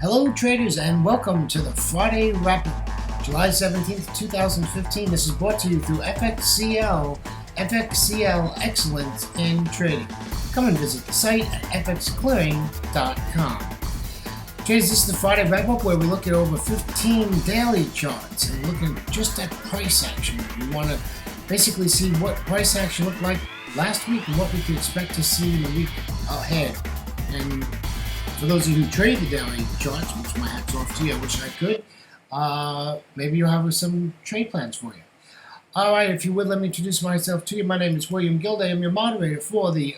Hello traders and welcome to the Friday Wrap-Up, July 17th, 2015. This is brought to you through FXCL Excellence in Trading. Come and visit the site at fxclearing.com. Traders, this is the Friday Wrap-Up where we look at over 15 daily charts and look at just at price action. We want to basically see what price action looked like last week and what we could expect to see in the week ahead. And for those of you who trade the daily charts, which my hat's off to you, I wish I could, maybe you'll have some trade plans for you. All right, if you would, let me introduce myself to you. My name is William Gilday. I'm your moderator for the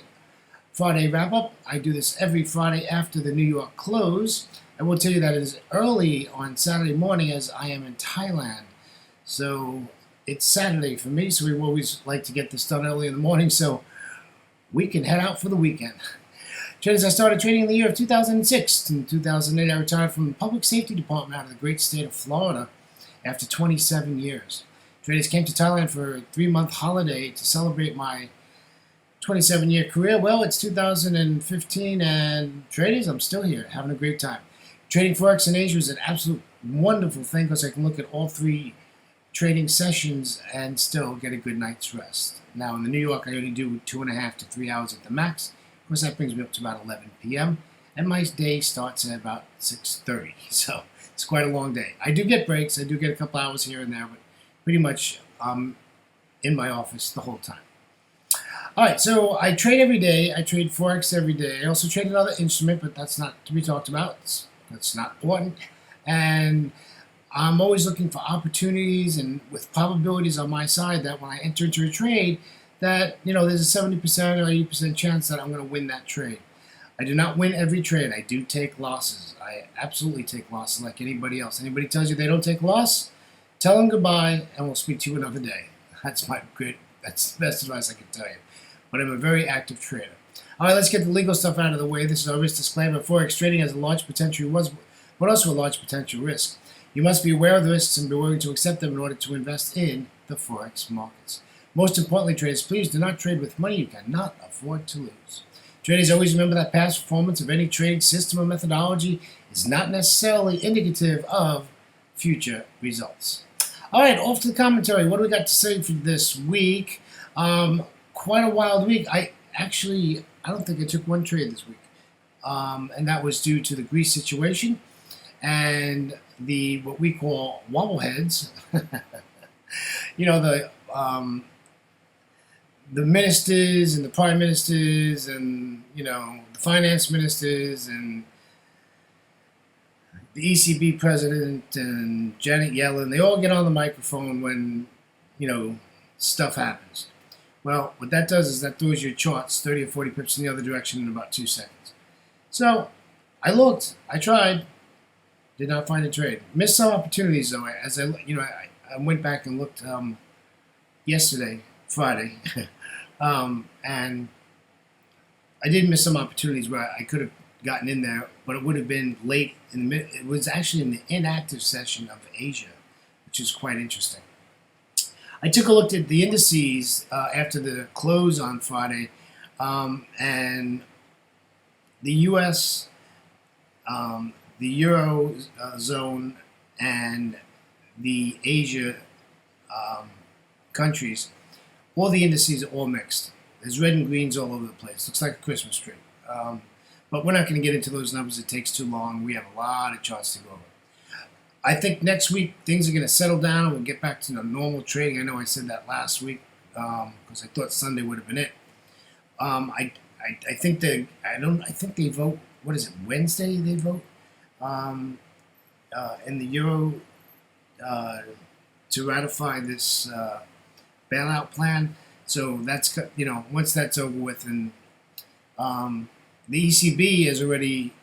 Friday Wrap-Up. I do this every Friday after the New York close. I will tell you that it is early on Saturday morning as I am in Thailand. So it's Saturday for me, so we always like to get this done early in the morning so we can head out for the weekend. Traders, I started trading in the year of 2006. In 2008, I retired from the Public Safety Department out of the great state of Florida after 27 years. Traders, came to Thailand for a 3-month holiday to celebrate my 27-year career. Well, it's 2015, and traders, I'm still here, having a great time. Trading Forex in Asia is an absolute wonderful thing because I can look at all 3 trading sessions and still get a good night's rest. Now, in the New York, I only do 2.5 to 3 hours at the max. Of course, that brings me up to about 11 p.m. and my day starts at about 6:30, so it's quite a long day. I do get breaks. I do get a couple hours here and there, but pretty much I'm in my office the whole time. All right, so I trade every day. I trade Forex every day. I also trade another instrument, but that's not to be talked about. That's not important. And I'm always looking for opportunities and with probabilities on my side that when I enter into a trade, that, there's a 70% or 80% chance that I'm going to win that trade. I do not win every trade. I do take losses. I absolutely take losses like anybody else. Anybody tells you they don't take loss, tell them goodbye, and we'll speak to you another day. That's the best advice I can tell you. But I'm a very active trader. All right, let's get the legal stuff out of the way. This is our risk disclaimer. Forex trading has a large potential reward, but also a large potential risk. You must be aware of the risks and be willing to accept them in order to invest in the Forex markets. Most importantly, traders, please do not trade with money you cannot afford to lose. Traders, always remember that past performance of any trading system or methodology is not necessarily indicative of future results. All right, off to the commentary. What do we got to say for this week? Quite a wild week. I don't think I took one trade this week, and that was due to the Greece situation and the what we call wobbleheads. The ministers and the prime ministers and, the finance ministers and the ECB president and Janet Yellen, they all get on the microphone when, stuff happens. Well, what that does is that throws your charts 30 or 40 pips in the other direction in about 2 seconds. So I looked, I tried, did not find a trade. Missed some opportunities though. As I went back and looked yesterday, Friday, and I did miss some opportunities where I could have gotten in there, but it would have been late in the it was actually in the inactive session of Asia, which is quite interesting. I took a look at the indices after the close on Friday, and the U.S., the Euro zone, and the Asia countries, all the indices are all mixed. There's red and greens all over the place. Looks like a Christmas tree. But we're not going to get into those numbers. It takes too long. We have a lot of charts to go over. I think next week things are going to settle down and we'll get back to the normal trading. I know I said that last week because I thought Sunday would have been it. I think they vote. What is it? Wednesday they vote in the Euro to ratify this bailout plan. So that's once that's over with, and the ECB has already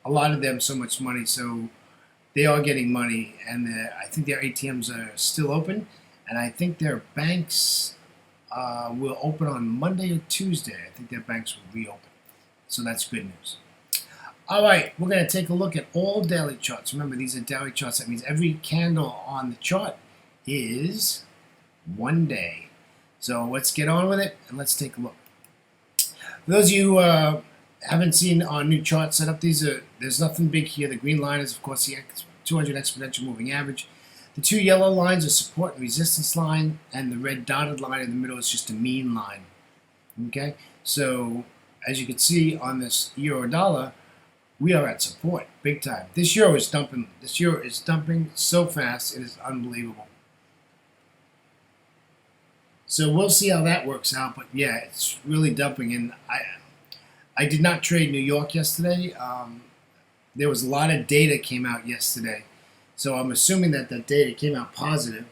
allotted them so much money, so they are getting money, and I think their ATMs are still open, and I think their banks will open on Monday or Tuesday. I think their banks will reopen, so that's good news. All right, we're going to take a look at all daily charts. Remember, these are daily charts. That means every candle on the chart is 1 day. So let's get on with it, and let's take a look. For those of you who Haven't seen our new chart setup. There's nothing big here. The green line is, of course, the 200 exponential moving average. The two yellow lines are support and resistance line, and the red dotted line in the middle is just a mean line. Okay, so as you can see on this euro dollar, we are at support big time. This euro is dumping. This euro is dumping so fast, it is unbelievable. So we'll see how that works out. But yeah, it's really dumping. And I did not trade New York yesterday. There was a lot of data came out yesterday, so I'm assuming that that data came out positive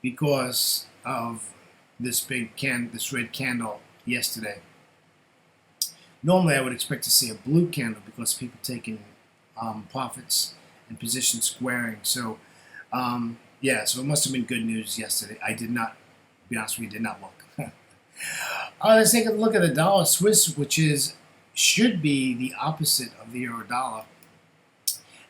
because of this red candle yesterday. Normally, I would expect to see a blue candle because people taking profits and position squaring. So, yeah, so it must have been good news yesterday. I did not, to be honest with you, did not look. Let's take a look at the dollar Swiss, which should be the opposite of the euro dollar.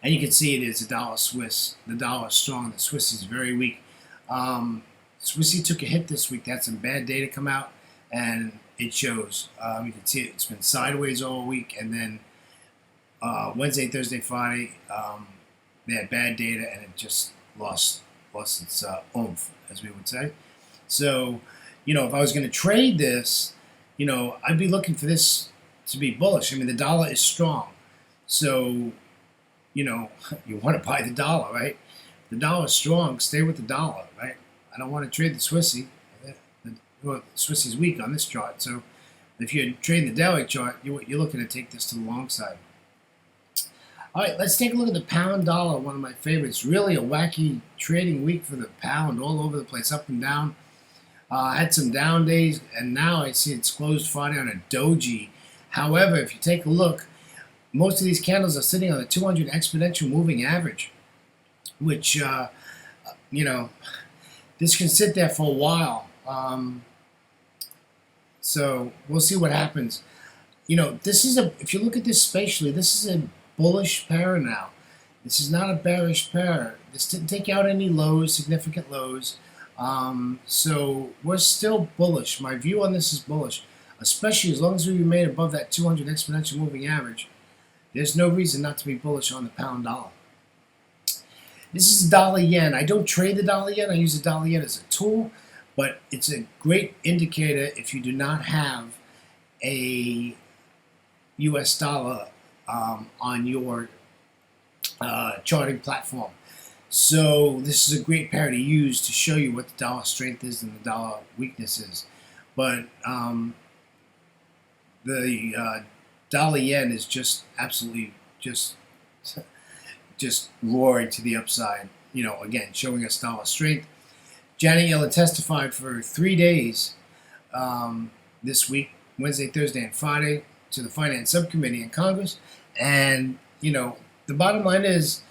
And you can see it is a dollar Swiss. The dollar is strong. The Swiss is very weak. Swissy took a hit this week. They had some bad data come out, and it shows. You can see it's been sideways all week, and then Wednesday, Thursday, Friday, they had bad data, and it just lost its oomph, as we would say. So, if I was going to trade this, I'd be looking for this to be bullish. I mean, the dollar is strong, so you want to buy the dollar, right? The dollar is strong. Stay with the dollar, right? I don't want to trade the Swissy. Well, the Swissy's weak on this chart, so if you're trading the daily chart, you're looking to take this to the long side. All right, let's take a look at the pound dollar, one of my favorites. Really a wacky trading week for the pound, all over the place, up and down. Had some down days, and now I see it's closed Friday on a doji. However, if you take a look, most of these candles are sitting on the 200 exponential moving average, which, this can sit there for a while. So we'll see what happens. If you look at this spatially, this is a bullish pair now. This is not a bearish pair. This didn't take out any lows, significant lows. So we're still bullish. My view on this is bullish, especially as long as we remain above that 200 exponential moving average. There's no reason not to be bullish on the pound dollar. This is dollar yen. I don't trade the dollar yen. I use the dollar yen as a tool, but it's a great indicator if you do not have a US dollar on your charting platform. So this is a great pair to use to show you what the dollar strength is and the dollar weakness is. But the dollar yen is just absolutely just roaring to the upside. Again, showing us dollar strength. Janet Yellen testified for 3 days this week, Wednesday, Thursday, and Friday, to the Finance Subcommittee in Congress. And, the bottom line is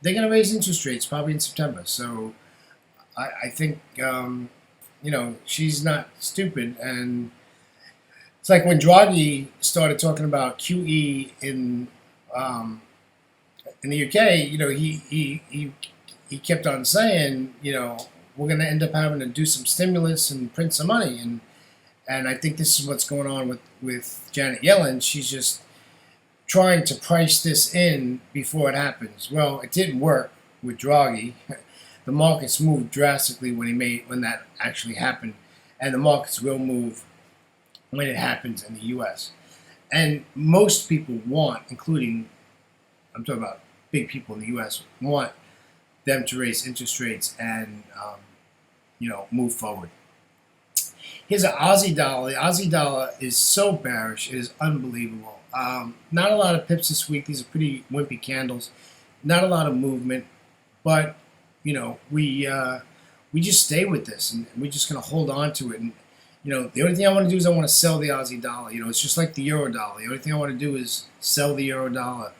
they're going to raise interest rates probably in September. So I think, she's not stupid. And it's like when Draghi started talking about QE in the UK, he kept on saying, we're going to end up having to do some stimulus and print some money. And I think this is what's going on with Janet Yellen. She's just trying to price this in before it happens. Well, it didn't work with Draghi. The markets moved drastically when that actually happened, and the markets will move when it happens in the U.S. And most people want, including, I'm talking about big people in the U.S., want them to raise interest rates and move forward. Here's an Aussie dollar. The Aussie dollar is so bearish, it is unbelievable. Not a lot of pips this week. These are pretty wimpy candles. Not a lot of movement, but we just stay with this, and we're just going to hold on to it. And the only thing I want to do is I want to sell the Aussie dollar. It's just like the euro dollar. The only thing I want to do is sell the euro dollar.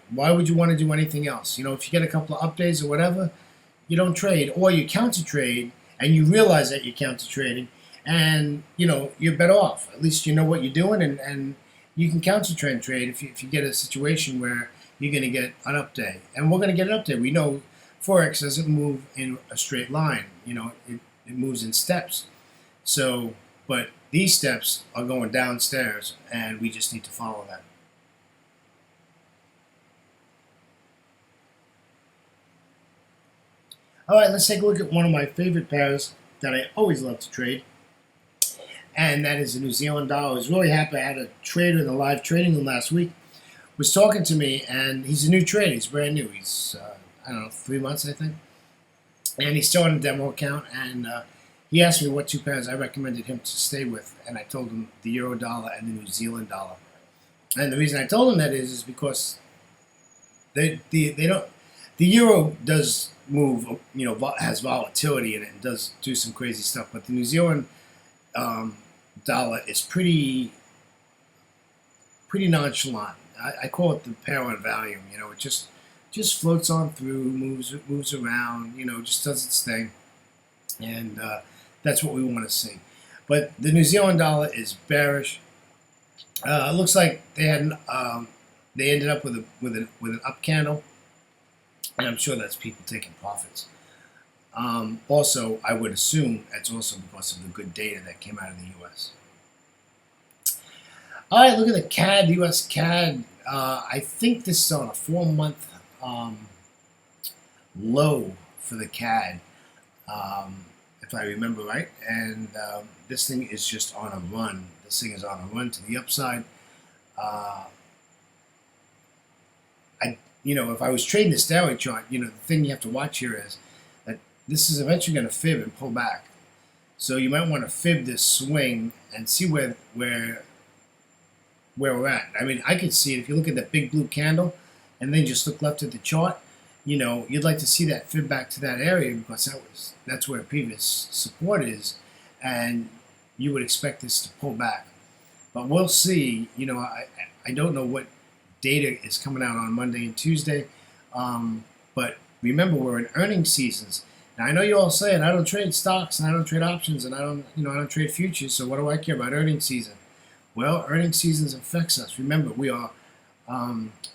Why would you want to do anything else? If you get a couple of updates or whatever, you don't trade, or you counter trade, and you realize that you're counter trading, and you're better off. At least you know what you're doing, and you can counter trade if you get a situation where you're going to get an update, and we're going to get an update. We know Forex doesn't move in a straight line. It moves in steps. So But these steps are going downstairs, and we just need to follow that. All right, let's take a look at one of my favorite pairs that I always love to trade, and that is the New Zealand dollar. I was really happy. I had a trader in the live trading room last week was talking to me, and he's a new trader. He's brand new. He's I don't know, 3 months I think, and he's still on a demo account. And he asked me what two pairs I recommended him to stay with, and I told him the euro dollar and the New Zealand dollar. And the reason I told him that is because they don't. The euro does move, has volatility in it and does do some crazy stuff. But the New Zealand dollar is pretty nonchalant. I call it the pair on volume. It just floats on through, moves around. Just does its thing, and that's what we want to see. But the New Zealand dollar is bearish. It looks like they ended up with an up candle, and I'm sure that's people taking profits. Also, I would assume that's also because of the good data that came out of the U.S. All right, look at the CAD, the U.S. CAD. I think this is on a 4-month low for the CAD, if I remember right. And this thing is just on a run. This thing is on a run to the upside. If I was trading this daily chart, the thing you have to watch here is that this is eventually going to fib and pull back. So you might want to fib this swing and see where we're at. I mean, I could see it if you look at that big blue candle and then just look left at the chart. You'd like to see that fib back to that area because that's where previous support is, and you would expect this to pull back. But we'll see. I don't know what data is coming out on Monday and Tuesday, but remember, we're in earnings seasons. Now, I know you all saying I don't trade stocks and I don't trade options and I don't trade futures. So what do I care about earnings season? Well, earnings seasons affects us. Remember, we are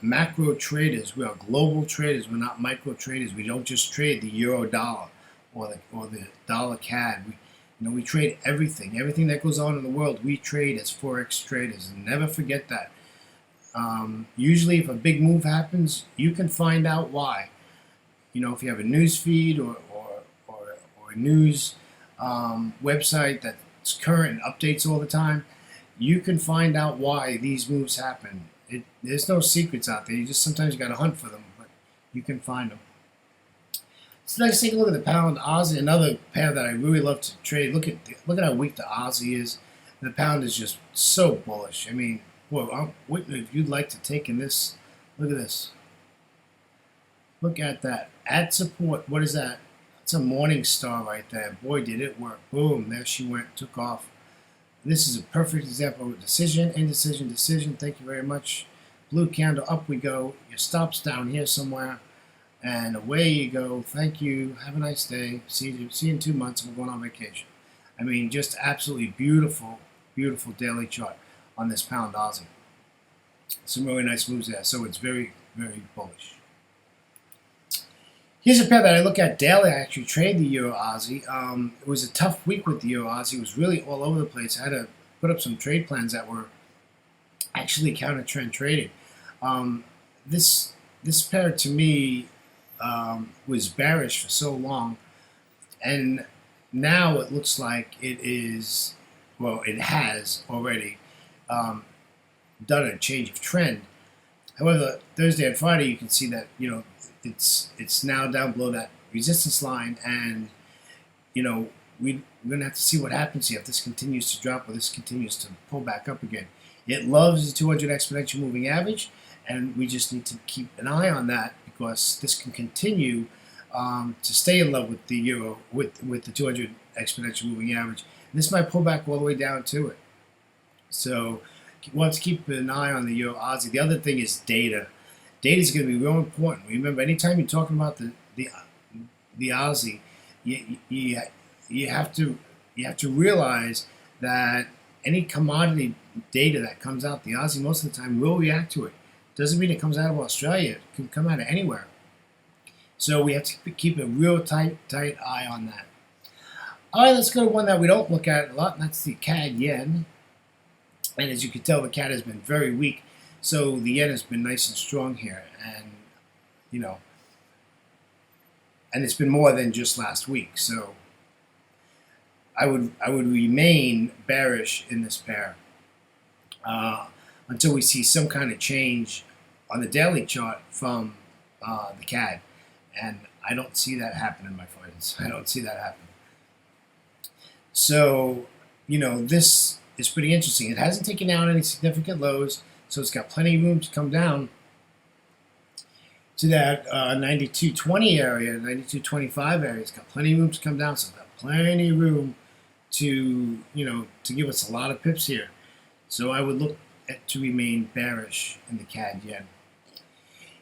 macro traders. We are global traders. We're not micro traders. We don't just trade the euro dollar or the dollar CAD. We trade everything. Everything that goes on in the world, we trade as forex traders. And never forget that. Usually, if a big move happens, you can find out why. If you have a news feed or a news website that's current and updates all the time, you can find out why these moves happen. There's no secrets out there. Sometimes you got to hunt for them, but you can find them. So let's take a look at the pound Aussie, another pair that I really love to trade. Look at how weak the Aussie is. The pound is just so bullish. I mean, boy, if you'd like to take in this, look at this. Look at that. At support, what is that? It's a morning star right there. Boy, did it work. Boom, there she went, took off. This is a perfect example of decision, indecision, decision. Thank you very much. Blue candle, up we go. Your stop's down here somewhere. And away you go. Thank you. Have a nice day. See you in 2 months. We're going on vacation. I mean, just absolutely beautiful, beautiful daily chart on this pound Aussie. Some really nice moves there. So it's very, very bullish. Here's a pair that I look at daily. I actually trade the Euro Aussie. It was a tough week with the Euro Aussie. It was really all over the place. I had to put up some trade plans that were actually counter trend trading. This pair to me was bearish for so long, and now it looks like it is. Well, it has already done a change of trend. However, Thursday and Friday, you can see that it's now down below that resistance line, and we're gonna have to see what happens here if this continues to drop or this continues to pull back up again. It loves the 200 exponential moving average, and we just need to keep an eye on that because this can continue to stay in love with the euro with the 200 exponential moving average. And this might pull back all the way down to it. So we'll have to keep an eye on the Euro Aussie. The other thing is data. Data is going to be real important. Remember, anytime you're talking about the Aussie, you have to realize that any commodity data that comes out, the Aussie most of the time will react to it. Doesn't mean it comes out of Australia. It can come out of anywhere. So we have to keep a real tight eye on that. All right, let's go to one that we don't look at a lot, and that's the CAD yen. And as you can tell, the CAD has been very weak, so the yen has been nice and strong here, and you know, and it's been more than just last week. So I would remain bearish in this pair until we see some kind of change on the daily chart from the CAD, and I don't see that happening, my friends. I don't see that happening. So, this is pretty interesting. It hasn't taken out any significant lows, so it's got plenty of room to come down to that 92.20 area, 92.25 area. It's got plenty of room to come down, so it's got plenty of room to, to give us a lot of pips here. So I would look to remain bearish in the CAD yen.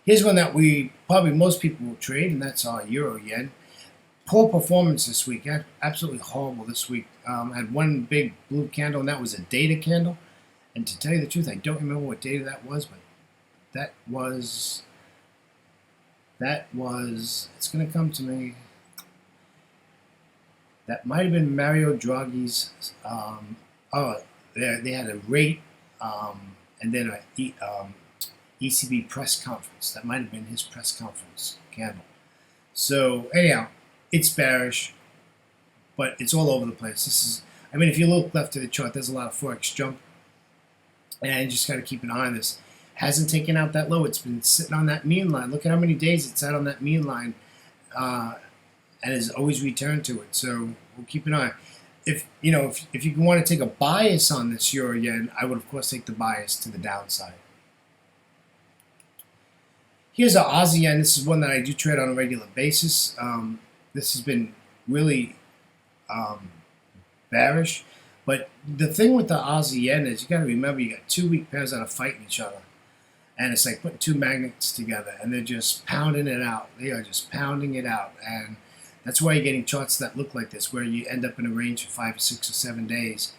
Here's one that most people will trade, and that's our euro yen. Poor performance this week, absolutely horrible this week. Had one big blue candle, and that was a data candle. And to tell you the truth, I don't remember what data that was, but that was, it's going to come to me. That might have been Mario Draghi's, they had a rate, and then a ECB press conference. That might have been his press conference candle. So anyhow, it's bearish, but it's all over the place. If you look left of the chart, there's a lot of forex jump, and you just got to keep an eye on this. Hasn't taken out that low. It's been sitting on that mean line. Look at how many days it's sat on that mean line, and has always returned to it. So we'll keep an eye. If you want to take a bias on this euro yen, I would of course take the bias to the downside. Here's our Aussie yen. This is one that I do trade on a regular basis. This has been really bearish. But the thing with the Aussie yen is you got to remember you got two weak pairs that are fighting each other. And it's like putting two magnets together, and they're just pounding it out. They are just pounding it out. And that's why you're getting charts that look like this, where you end up in a range for 5 or 6 or 7 days.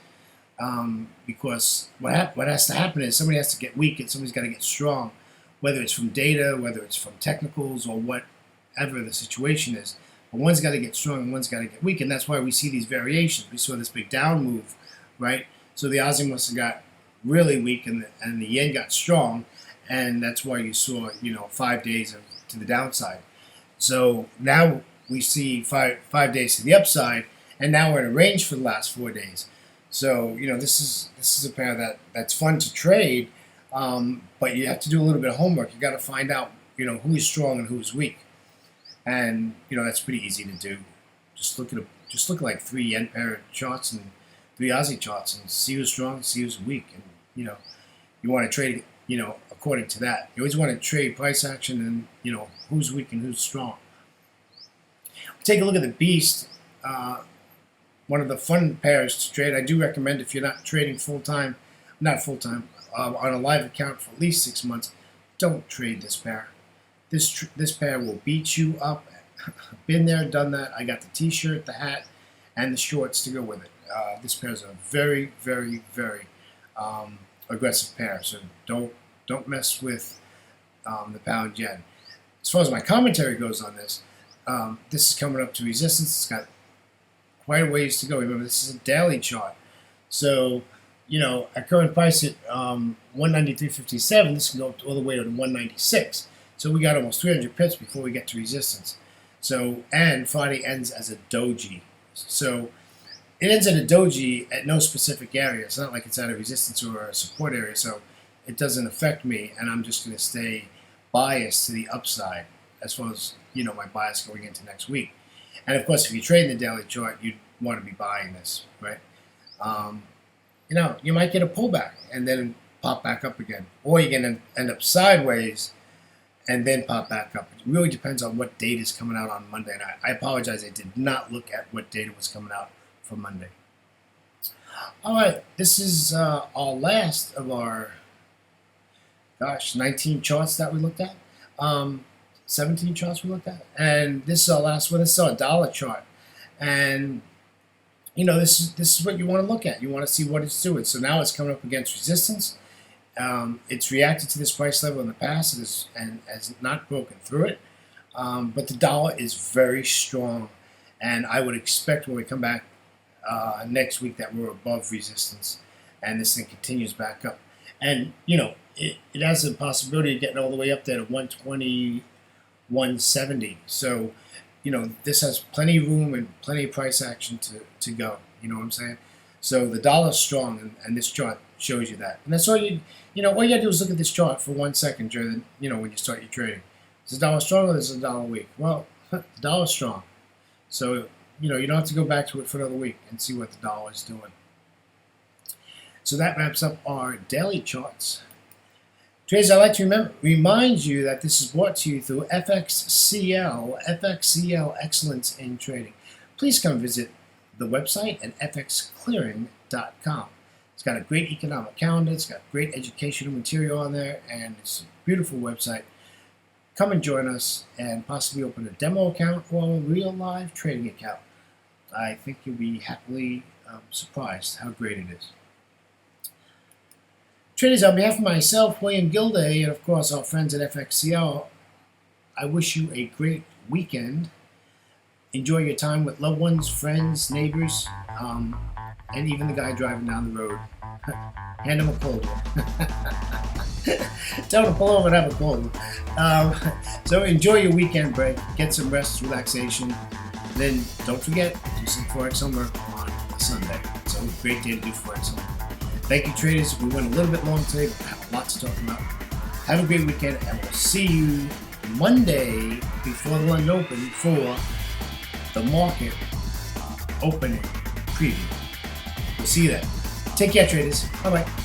Because what has to happen is somebody has to get weak and somebody's got to get strong, whether it's from data, whether it's from technicals, or whatever the situation is. But one's got to get strong and one's got to get weak, and that's why we see these variations. We saw this big down move, right? So the Aussie must have got really weak, and the yen got strong, and that's why you saw 5 days to the downside. So now we see five days to the upside, and now we're in a range for the last 4 days. So this is a pair that's fun to trade, but you have to do a little bit of homework. You got to find out who is strong and who is weak, and that's pretty easy to do. Just look at like 3 yen pair charts and 3 Aussie charts and see who's strong, see who's weak, and you want to trade according to that. You always want to trade price action and who's weak and who's strong. Take a look at the Beast. One of the fun pairs to trade. I do recommend, if you're not trading full-time, on a live account for at least 6 months, don't trade this pair. This pair will beat you up. Been there, done that. I got the t-shirt, the hat, and the shorts to go with it. This pair is a very, very, very aggressive pair. So don't mess with the pound yen. As far as my commentary goes on this, this is coming up to resistance. It's got quite a ways to go. Remember, this is a daily chart. So, at current price at 193.57, this can go all the way to 196. So we got almost 300 pips before we get to resistance. So, and Friday ends as a doji. So it ends at a doji at no specific area. It's not like it's at a resistance or a support area. So it doesn't affect me, and I'm just going to stay biased to the upside as far as my bias going into next week. And of course, if you trade in the daily chart, you'd want to be buying this, right? You might get a pullback and then pop back up again, or you're going to end up sideways and then pop back up. It really depends on what data is coming out on Monday. And I apologize, I did not look at what data was coming out for Monday. All right, this is our last of our 19 charts that we looked at. 17 charts we looked at, and this is our last one. This is our dollar chart, and this is what you want to look at. You want to see what it's doing. So now it's coming up against resistance. It's reacted to this price level in the past and has not broken through it, but the dollar is very strong, and I would expect when we come back next week that we're above resistance, and this thing continues back up. And you know, it has the possibility of getting all the way up there to 120, 170. So, you know, this has plenty of room and plenty of price action to go. You know what I'm saying? So the dollar's strong, and this chart shows you that. And that's all you know. All you gotta do is look at this chart for 1 second during, you know, when you start your trading. Is the dollar strong or is the dollar weak? Well, the dollar's strong. So, you know, you don't have to go back to it for another week and see what the dollar is doing. So that wraps up our daily charts. Traders, I'd like to remind you that this is brought to you through FXCL Excellence in Trading. Please come visit the website at fxclearing.com. It's got a great economic calendar, it's got great educational material on there, and it's a beautiful website. Come and join us and possibly open a demo account or a real live trading account. I think you'll be happily surprised how great it is. Traders, on behalf of myself, William Gilday, and of course our friends at FXCL, I wish you a great weekend. Enjoy your time with loved ones, friends, neighbors, and even the guy driving down the road. Hand him a cold one. Tell him to pull over and have a cold one. So enjoy your weekend break. Get some rest, relaxation. Then don't forget, do some Forex homework on a Sunday. So a great day to do Forex homework. Thank you, traders. We went a little bit long today, but we have a lot to talk about. Have a great weekend, and we'll see you Monday before the London Open for the market opening preview. We'll see you then. Take care, traders. Bye-bye.